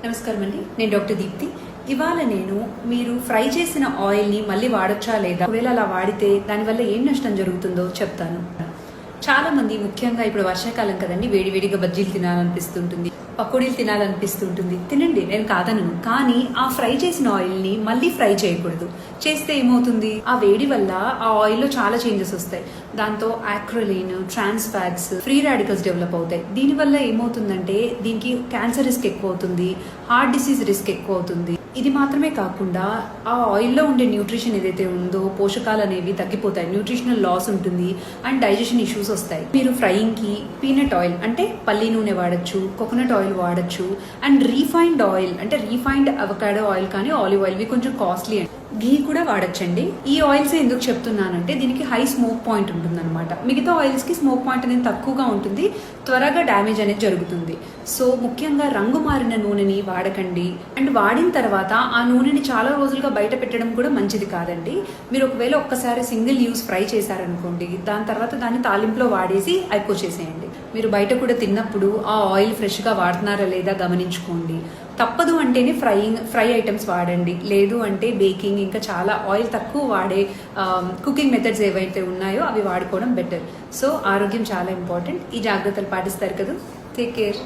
నమస్కారం అండి, నేను డాక్టర్ దీప్తి. ఇవాళ నేను మీరు ఫ్రై చేసిన ఆయిల్ని మళ్ళీ వాడొచ్చా లేదా, ఒకవేళ అలా వాడితే దానివల్ల ఏం నష్టం జరుగుతుందో చెప్తాను. చాలా మంది, ముఖ్యంగా ఇప్పుడు వర్షాకాలం కదండి, వేడివేడిగా బజ్జీలు తినాలనిపిస్తుంటుంది, పకోడీలు తినాలనిపిస్తుంటుంది. తినండి, నేను కాదనను. కానీ ఆ ఫ్రై చేసిన ఆయిల్ని మళ్ళీ ఫ్రై చేయకూడదు. చేస్తే ఏమవుతుంది, ఆ వేడి వల్ల ఆ ఆయిల్లో చాలా చేంజెస్ వస్తాయి. దాంతో acrolein, trans fats, free radicals develop అవుతాయి. దీనివల్ల ఏమవుతుందంటే దీనికి క్యాన్సర్ రిస్క్ ఎక్కువ అవుతుంది, హార్ట్ డిసీజ్ రిస్క్ ఎక్కువ అవుతుంది. ఇది మాత్రమే కాకుండా ఆ ఆయిల్లో ఉండే న్యూట్రిషన్ ఏదైతే ఉందో, పోషకాలు అనేవి తగ్గిపోతాయి, న్యూట్రిషనల్ లాస్ ఉంటుంది అండ్ డైజెషన్ ఇష్యూస్ వస్తాయి. మీరు ఫ్రైయింగ్కి పీనట్ ఆయిల్ అంటే పల్లి నూనె వాడచ్చు, కోకోనట్ ఆయిల్ వాడచ్చు, అండ్ రీఫైన్డ్ ఆయిల్ అంటే రీఫైన్డ్ అవకాడో ఆయిల్ కానీ ఆలివ్ ఆయిల్, ఇవి కొంచెం కాస్ట్లీ. ఘీ కూడా వాడచ్చండి. ఈ ఆయిల్స్ ఎందుకు చెప్తున్నానంటే దీనికి హై స్మోక్ పాయింట్ ఉంటుంది అనమాట. మిగతా ఆయిల్స్ కి స్మోక్ పాయింట్ అనేది తక్కువగా ఉంటుంది, త్వరగా డ్యామేజ్ అనేది జరుగుతుంది. సో ముఖ్యంగా రంగు మారిన నూనెని వాడకండి. అండ్ వాడిన తర్వాత ఆ నూనెని చాలా రోజులుగా బయట పెట్టడం కూడా మంచిది కాదండి. మీరు ఒకవేళ ఒక్కసారి సింగిల్ యూస్ ఫ్రై చేశారనుకోండి, దాని తర్వాత దాన్ని తాలింపులో వాడేసి అయిపోచేసేయండి. మీరు బయట కూడా తిన్నప్పుడు ఆ ఆయిల్ ఫ్రెష్గా వాడుతున్నారా లేదా గమనించుకోండి. తప్పదు అంటేనే ఫ్రై ఐటమ్స్ వాడండి, లేదు అంటే బేకింగ్, ఇంకా చాలా ఆయిల్ తక్కువ వాడే కుకింగ్ మెథడ్స్ ఏవైతే ఉన్నాయో అవి వాడుకోవడం బెటర్. సో ఆరోగ్యం చాలా ఇంపార్టెంట్. ఈ జాగ్రత్తలు పాటిస్తారు కదా. Take care.